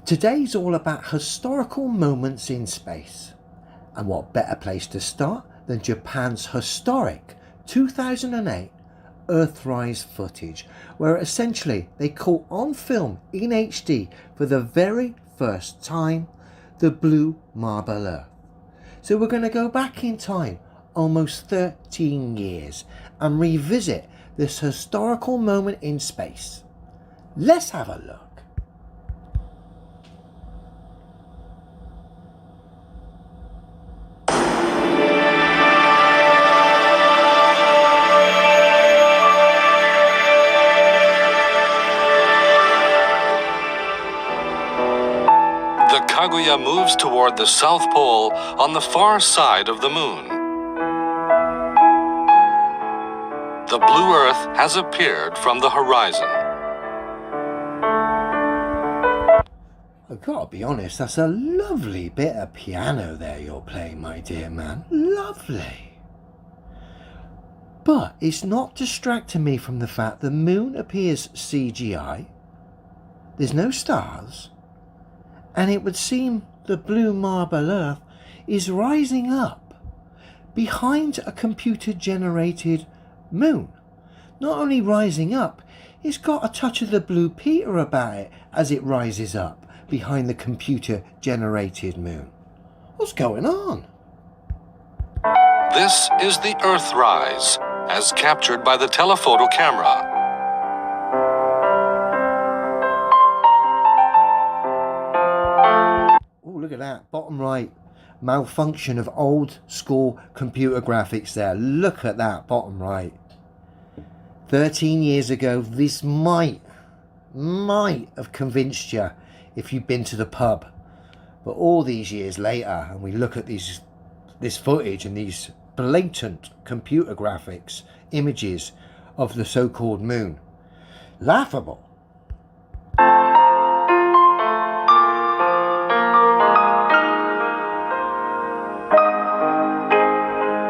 Today's all about historical moments in space. And what better place to start than Japan's historic 2008 Earthrise footage, where essentially they caught on film in HD for the very first time the blue marble Earth. So we're going to go back in time almost 13 years and revisit this historical moment in space. Let's have a look. The Kaguya moves toward the South Pole on the far side of the moon. The blue Earth has appeared from the horizon. I've got to be honest, that's a lovely bit of piano there you're playing, my dear man. Lovely. But it's not distracting me from the fact the moon appears CGI. There's no stars. And it would seem the blue marble Earth is rising up behind a computer-generated moon. Not only rising up, it's got a touch of the blue Peter about it as it rises up behind the computer-generated moon. What's going on? This is the Earthrise, as captured by the telephoto camera. Look at that, bottom right, malfunction of old school computer graphics there. Look at that, bottom right. 13 years ago, this might have convinced you if you'd been to the pub. But all these years later, and we look at this footage and these blatant computer graphics, images of the so-called moon. Laughable.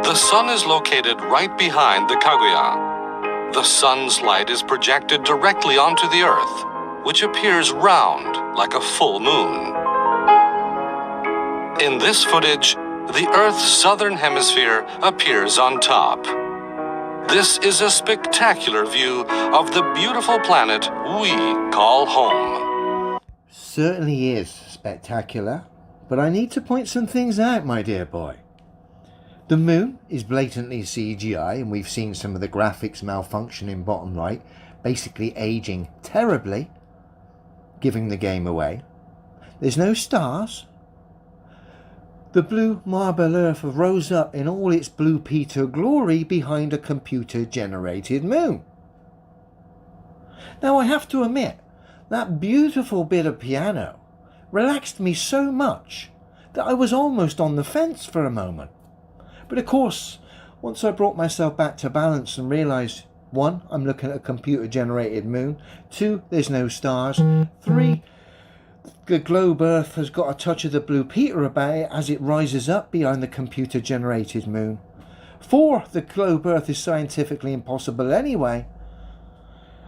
The sun is located right behind the Kaguya. The sun's light is projected directly onto the Earth, which appears round like a full moon. In this footage, the Earth's southern hemisphere appears on top. This is a spectacular view of the beautiful planet we call home. Certainly is spectacular, but I need to point some things out, my dear boy. The moon is blatantly CGI, and we've seen some of the graphics malfunction in bottom right, basically aging terribly, giving the game away. There's no stars. The blue marble Earth rose up in all its blue Peter glory behind a computer-generated moon. Now I have to admit, that beautiful bit of piano relaxed me so much that I was almost on the fence for a moment. But of course, once I brought myself back to balance and realised, 1, I'm looking at a computer-generated moon. 2, there's no stars. 3, the globe Earth has got a touch of the blue Peter about it as it rises up behind the computer-generated moon. 4, the globe Earth is scientifically impossible anyway.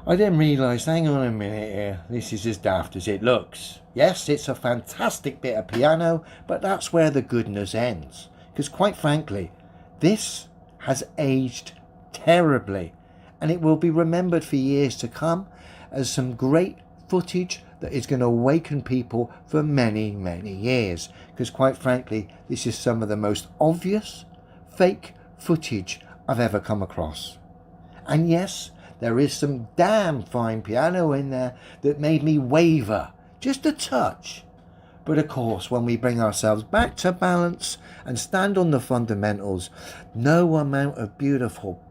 I then realised, hang on a minute here, this is as daft as it looks. Yes, it's a fantastic bit of piano, but that's where the goodness ends. Because quite frankly, this has aged terribly, and it will be remembered for years to come as some great footage that is going to awaken people for many, many years. Because quite frankly, this is some of the most obvious fake footage I've ever come across. And yes, there is some damn fine piano in there that made me waver just a touch. But of course, when we bring ourselves back to balance and stand on the fundamentals, no amount of beautiful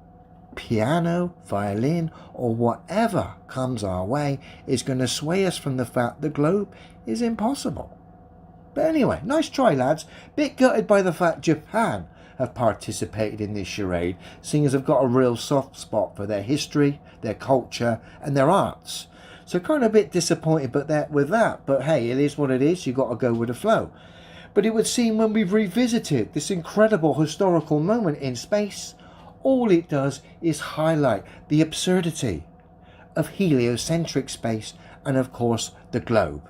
piano, violin, or whatever comes our way is going to sway us from the fact the globe is impossible. But anyway, nice try, lads. Bit gutted by the fact Japan have participated in this charade, seeing as I've got a real soft spot for their history, their culture, and their arts. So kind of a bit disappointed with that, but hey, it is what it is, you've got to go with the flow. But it would seem when we've revisited this incredible historical moment in space, all it does is highlight the absurdity of heliocentric space and of course the globe.